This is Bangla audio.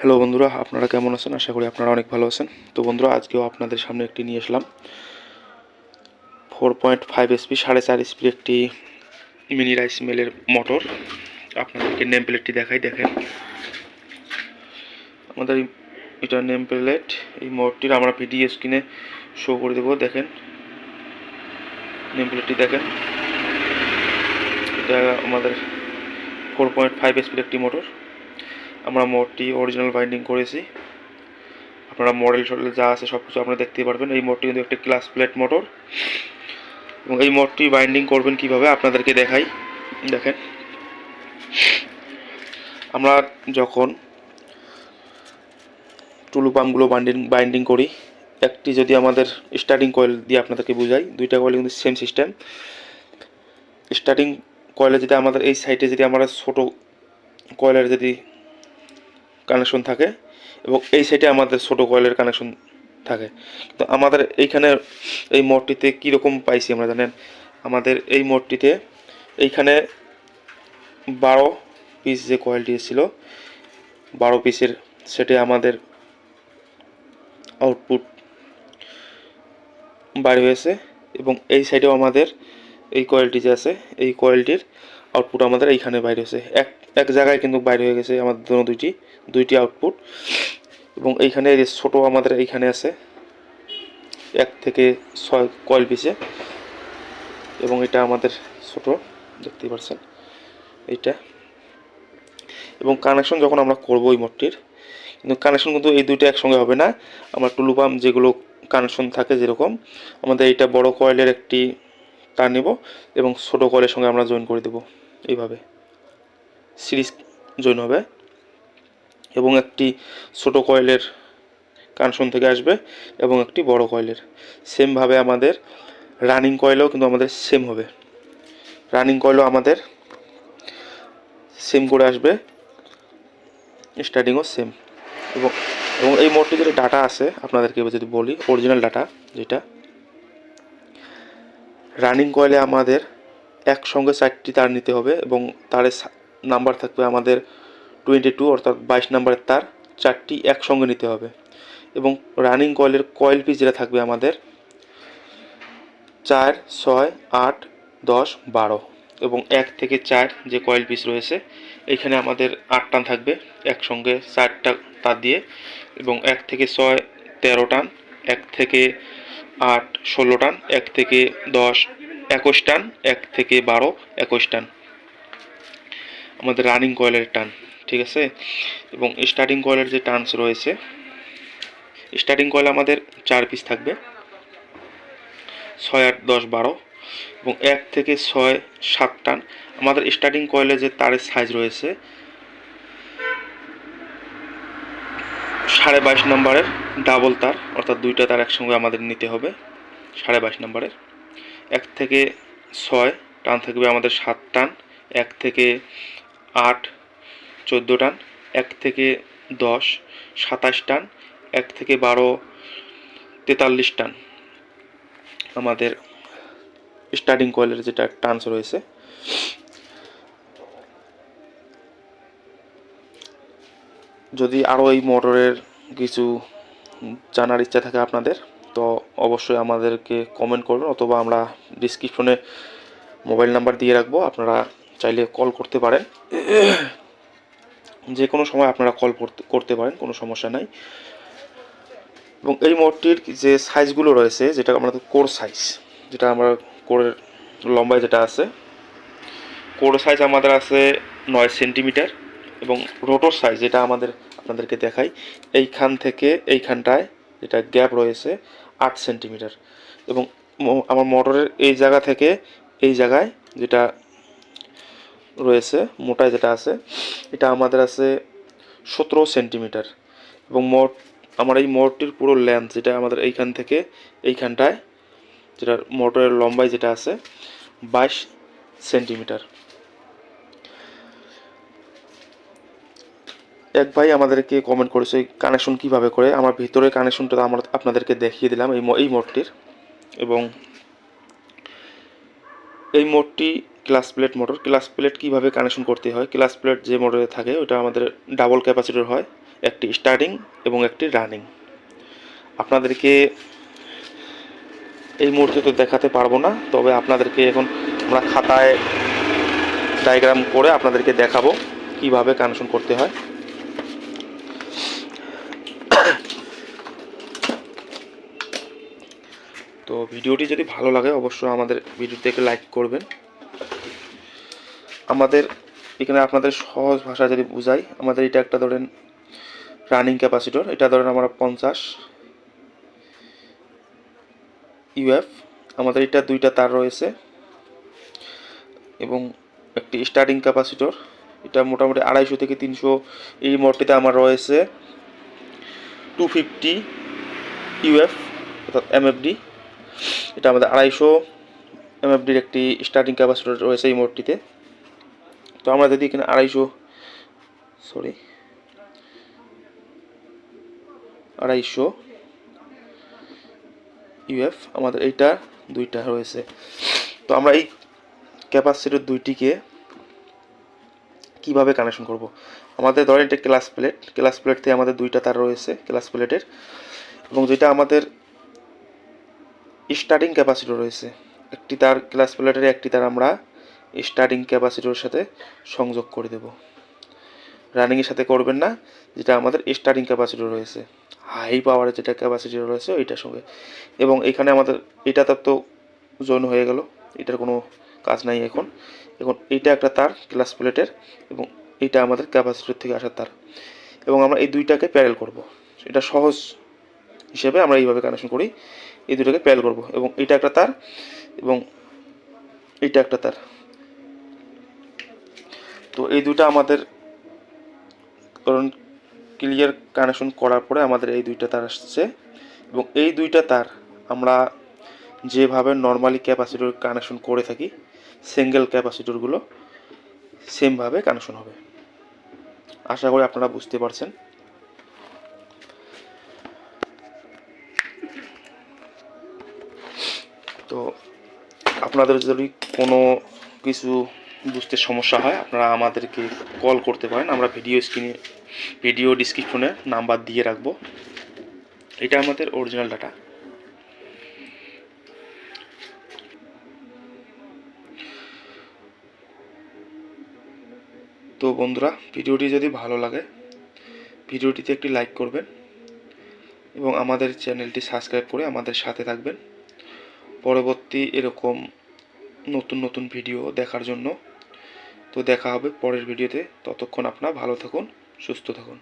হ্যালো বন্ধুরা, আপনারা কেমন আছেন? আশা করি আপনারা অনেক ভালো আছেন। তো বন্ধুরা, আজকেও আপনাদের সামনে একটি নিয়ে আসলাম 4.5 এসপি 4.5 এসপির একটি মিনি রাইস মিলের মোটর। আপনাদেরকে নেম প্লেটটি দেখাই, দেখেন আমাদের এটা নেম প্লেট। এই মোটরটির আমরা ভিডিও স্ক্রিনে শো করে দেবো। দেখেন নেম প্লেটটি দেখেন, এটা আমাদের 4.5 এসপির একটি মোটর। আমরা মোটরটি অরিজিনাল বাইন্ডিং করেছি। আপনারা মডেল টডেল যা আছে সব কিছু আপনারা দেখতেই পারবেন। এই মোটরটি কিন্তু একটি ক্লাস প্লেট মোটর, এবং এই মোটরটি বাইন্ডিং করবেন কিভাবে আপনাদেরকে দেখাই। দেখেন, আমরা যখন টুলু পাম্পগুলো বাইন্ডিং করি, একটি যদি আমাদের স্টার্টিং কয়েল দিয়ে আপনাদেরকে বুঝাই, দুইটা কয়েল কিন্তু সেম সিস্টেম। স্টার্টিং কয়েলে যদি আমাদের এই সাইডে যদি আমরা ছোটো কয়েলের যদি কানেকশন থাকে, এবং এই সাইডে আমাদের ছোটো কয়েলের কানেকশন থাকে। তো আমাদের এইখানে এই মোটরটিতে কীরকম পাইছি আমরা জানেন? আমাদের এই মোটরটিতে এইখানে 12 পিস যে কয়েলটি ছিল, 12 পিসের সেটে আমাদের আউটপুট বাইর হয়েছে, এবং এই সাইডেও আমাদের এই কয়েলটি যে আছে, এই কয়েলটির আউটপুট আমাদের এইখানে বাইর হয়েছে। এক জায়গায় কিন্তু বাইর হয়ে গেছে আমাদের দুইটি আউটপুট। এবং এইখানে এই যে ছোটো আমাদের এইখানে আছে 1 থেকে 6 কয়েল পিসে, এবং এটা আমাদের ছোট, দেখতেই পাচ্ছেন এইটা। এবং কানেকশন যখন আমরা করবো এই মোটরটির, কিন্তু কানেকশন কিন্তু এই দুইটা একসঙ্গে হবে না। আমরা টুলু পাম্প যেগুলো কানেকশন থাকে, যেরকম আমাদের এইটা বড় কয়েলের একটি তার নেব এবং ছোটো কয়েলের সঙ্গে আমরা জয়েন করে দেব। এইভাবে সিরিজ জয়েন হবে, এবং একটি ছোটো কয়েলের কানেকশন থেকে আসবে এবং একটি বড় কয়েলের। সেমভাবে আমাদের রানিং কয়েলও কিন্তু আমাদের সেম হবে। রানিং কয়েলও আমাদের সেম করে আসবে, স্টার্টিংও সেম। এবং এবং এই মোটরটির যে ডাটা আছে আপনাদেরকে যদি বলি, অরিজিনাল ডাটা যেটা, রানিং কয়েলে আমাদের একসঙ্গে 4টি তার নিতে হবে, এবং তারের নাম্বার থাকবে আমাদের 22, অর্থাৎ 22 নাম্বারের তার 4টি একসঙ্গে নিতে হবে। এবং রানিং কয়েলের কয়েল পিস যেটা থাকবে আমাদের 4, 6, 8, 10, 12, এবং 1 থেকে 4 যে কয়েল পিস রয়েছে, এইখানে আমাদের 8 টান থাকবে একসঙ্গে 4টা তার দিয়ে, এবং 1 থেকে 6 13 টান, 1 থেকে 8 16 টান, 1 থেকে 10 21 টান, 1 থেকে 12 21 টান আমাদের রানিং কয়েলের টান, ঠিক আছে। এবং স্টার্টিং কয়েলের যে টার্নস রয়েছে, স্টার্টিং কয়েল আমাদের 4 পিস থাকবে, 6, 8, 10, 12, এবং 1 থেকে 6 7 টান। আমাদের স্টার্টিং কয়েলে যে তারের সাইজ রয়েছে 22.5 নম্বরের ডাবল তার, অর্থাৎ দুইটা তার একসঙ্গে আমাদের নিতে হবে 22.5 নম্বরের। 1 থেকে 6 টান থাকবে আমাদের 7 টান, 1 থেকে 8 14 টান, 1 থেকে 10 27 টান, 1 থেকে 12 43 টান আমাদের স্টার্টিং কয়েলের যেটা টার্নস রয়েছে। যদি আরও এই মোটরের কিছু জানার ইচ্ছা থাকে আপনাদের, তো অবশ্যই আমাদেরকে কমেন্ট করবেন, অথবা আমরা ডিসক্রিপশনে মোবাইল নাম্বার দিয়ে রাখবো, আপনারা চাইলে কল করতে পারেন। যে কোনো সময় আপনারা কল করতে পারেন, কোনো সমস্যা নাই। এবং এই মোটরটির যে সাইজগুলো রয়েছে, যেটা আমাদের কোর সাইজ, যেটা আমরা কোরের লম্বায় যেটা আছে, কোর সাইজ আমাদের আছে 9 সেন্টিমিটার, এবং রোটর সাইজ যেটা আমাদের আপনাদেরকে দেখাই, এইখান থেকে এইখানটায় যেটা গ্যাপ রয়েছে 8 সেন্টিমিটার, এবং আমার মোটরের এই জায়গা থেকে এই জায়গায় যেটা রয়েছে মোটায় যেটা আছে, এটা আমাদের আছে 17 সেন্টিমিটার। এবং আমার এই মোটরটির পুরো লেন্থ যেটা আমাদের এইখান থেকে এইখানটায়, যেটা মোটরের লম্বায় যেটা আছে 22 সেন্টিমিটার। এক ভাই আমাদেরকে কমেন্ট করেছে কানেকশন কিভাবে করে। আমার ভিতরের কানেকশনটা আমরা আপনাদেরকে দেখিয়ে দিলাম এই মোটরটির। এবং এই মোটরটি class plate motor. Class plate কীভাবে কানেকশন করতে হয়, ক্লাস প্লেট যে মোটরে থাকে ওটা আমাদের ডাবল ক্যাপাসিটর হয়, একটি স্টার্টিং এবং একটি রানিং। আপনাদেরকে এই মুহূর্তে তো দেখাতে পারবো না, তবে আপনাদেরকে এখন আমরা খাতায় ডায়াগ্রাম করে আপনাদেরকে দেখাবো কিভাবে কানেকশন করতে হয়। তো ভিডিওটি যদি ভালো লাগে অবশ্যই আমাদের ভিডিওটিকে লাইক করবেন। আমাদের এখানে আপনাদের সহজ ভাষা যদি বুঝাই, আমাদের এটা একটা ধরেন রানিং ক্যাপাসিটর, এটা ধরেন আমরা 50 ইউএফ, আমাদের এটা দুইটা তার রয়েছে এবং একটি স্টার্টিং ক্যাপাসিটর, এটা মোটামুটি 250 থেকে 300। এই মোটটিতে আমার রয়েছে 250 ইউএফ অর্থাৎ এমএফডি। এটা আমাদের 250 এমএফডির একটি স্টার্টিং ক্যাপাসিটর রয়েছে এই মোটটিতে। তো আমরা যদি এখানে 250 ইউএফ আমাদের এইটা দুইটা রয়েছে। তো আমরা এই ক্যাপাসিটর দুইটিকে কিভাবে কানেকশন করব? আমাদের ধরেন এটা ক্লাস প্লেট থেকে আমাদের দুইটা তার রয়েছে ক্লাস প্লেটের, এবং যেটা আমাদের স্টার্টিং ক্যাপাসিটর রয়েছে একটি তার ক্লাস প্লেটের, একটি তার আমরা স্টার্টিং ক্যাপাসিটরের সাথে সংযোগ করে দেব। রানিংয়ের সাথে করবেন না, যেটা আমাদের স্টার্টিং ক্যাপাসিটর রয়েছে হাই পাওয়ারের যেটা ক্যাপাসিটর রয়েছে ওইটার সঙ্গে। এবং এখানে আমাদের এটা তার তো জয়েন হয়ে গেল, এটার কোনো কাজ নাই এখন। এখন এইটা একটা তার ক্লাস প্লেটের এবং এইটা আমাদের ক্যাপাসিটর থেকে আসার তার, এবং আমরা এই দুইটাকে প্যারেল করব। এটা সহজ হিসেবে আমরা এইভাবে কানেকশন করি, এই দুটাকে প্যারেল করব এবং এটা একটা তার এবং এইটা একটা তার। তো এই দুটা আমাদের কারণ ক্লিয়ার কানেকশন করার পরে আমাদের এই দুইটা তার আসছে, এবং এই দুইটা তার আমরা যেভাবে নর্মালি ক্যাপাসিটর কানেকশন করে থাকি সিঙ্গেল ক্যাপাসিটরগুলো সেমভাবে কানেকশন হবে। আশা করি আপনারা বুঝতে পারছেন। তো আপনাদের যদি কোনো কিছু বুঝতে সমস্যা হয় আপনারা আমাদেরকে কল করতে পারেন, আমরা ভিডিও ডিসক্রিপশনে নাম্বার দিয়ে রাখবো। এটা আমাদের অরিজিনাল ডাটা। তো বন্ধুরা, ভিডিওটি যদি ভালো লাগে ভিডিওটিতে একটি লাইক করবেন এবং আমাদের চ্যানেলটি সাবস্ক্রাইব করে আমাদের সাথে থাকবেন পরবর্তী এরকম নতুন নতুন ভিডিও দেখার জন্য। তো দেখা হবে পরের ভিডিওতে, ততক্ষণ আপনারা ভালো থাকুন, সুস্থ থাকুন।